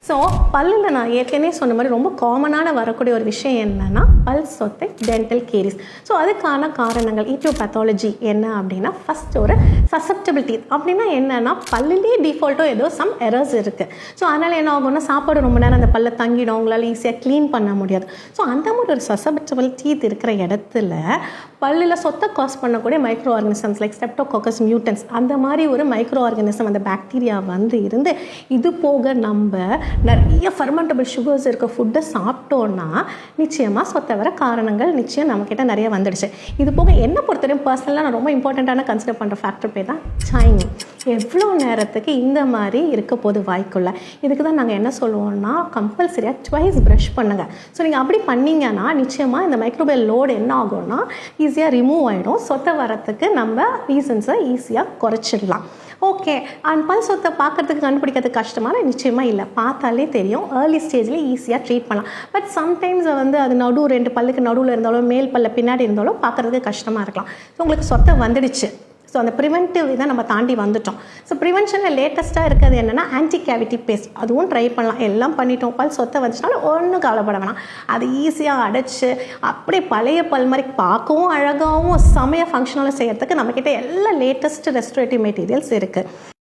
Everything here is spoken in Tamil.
ஸோ பல்லில் நான் ஏற்கனவே சொன்ன மாதிரி ரொம்ப காமனான வரக்கூடிய ஒரு விஷயம் என்னென்னா பல் சொத்தை, டென்டல் கேரிஸ். ஸோ அதுக்கான காரணங்கள் ஈட்டியோபேத்தாலஜி என்ன அப்படின்னா, ஃபஸ்ட் ஒரு சசப்டபிலிட்டி அப்படின்னா என்னென்னா பல்லிலே டிஃபால்ட்டோ ஏதோ சம் எரர்ஸ் இருக்குது. ஸோ அதனால் என்ன ஆகும்னா, சாப்பாடு ரொம்ப நேரம் அந்த பல்ல தங்கிடும், உங்களால் ஈஸியாக க்ளீன் பண்ண முடியாது. ஸோ அந்த மாதிரி ஒரு சசப்டபிள் டீத் இருக்கிற இடத்துல பல்லில் சொத்தை காஸ் பண்ணக்கூடிய micro organisms like streptococcus mutants அந்த மாதிரி ஒரு மைக்ரோ ஆர்கனிசம், அந்த பாக்டீரியா இருந்து இது போக நம்ம நிறைய ஃபர்மெண்டபிள் சுகர்ஸ் இருக்க ஃபுட்டை சாப்பிட்டோன்னா நிச்சயமாக சொத்தை வர காரணங்கள் நிச்சயம் நம்மக்கிட்ட நிறைய வந்துடுச்சு. இது போக என்ன பொறுத்தவரையும் பர்சனலாக நான் ரொம்ப இம்பார்ட்டண்ட்டான கன்சிடர் பண்ணுற ஃபேக்டர் பேர் தான் சைனிங். எவ்வளோ நேரத்துக்கு இந்த மாதிரி இருக்க போது வாய்க்குள்ள. இதுக்கு தான் நாங்கள் என்ன சொல்லுவோம்னா, கம்பல்சரியாக ட்வைஸ் ப்ரஷ் பண்ணுங்கள். ஸோ நீங்கள் அப்படி பண்ணிங்கன்னா நிச்சயமாக இந்த மைக்ரோபியல் லோடு என்ன ஆகும்னா ஈஸியாக ரிமூவ் ஆகிடும். சொத்தை வரத்துக்கு நம்ம ரீசன்ஸை ஈஸியாக குறைச்சிடலாம். ஓகே, அந்த பல் சொத்தை பார்க்குறதுக்கு கண்டுபிடிக்கிறதுக்கு கஷ்டமான நிச்சயமாக இல்லை, பார்த்தாலே தெரியும். ஏர்லி ஸ்டேஜில் ஈஸியாக ட்ரீட் பண்ணலாம். பட் சம்டைம்ஸ் அது ரெண்டு பல்லுக்கு நடுவில் இருந்தாலும் மேல் பல்ல பின்னாடி இருந்தாலும் பார்க்குறதுக்கு கஷ்டமாக இருக்கலாம். ஸோ உங்களுக்கு சொத்தை வந்துடுச்சு. ஸோ அந்த ப்ரிவென்டிவ் இதை நம்ம தாண்டி வந்துட்டோம். ஸோ ப்ரிவென்ஷனில் லேட்டஸ்ட்டாக இருக்கிறது என்னென்னா ஆன்டி கேவிட்டி பேஸ்ட். அதுவும் ட்ரை பண்ணலாம். எல்லாம் பண்ணிட்டோம், பல் சொத்தை வந்துச்சுனாலும் ஒன்றும் கவலைப்பட வேணாம். அது ஈஸியாக அடைச்சி அப்படியே பழைய பல் மாதிரி பார்க்கவும் அழகாகவும் செமையாக ஃபங்க்ஷனலாக செய்கிறதுக்கு நம்மக்கிட்ட எல்லா லேட்டஸ்ட் ரெஸ்டரேட்டிவ் மெட்டீரியல்ஸ் இருக்குது.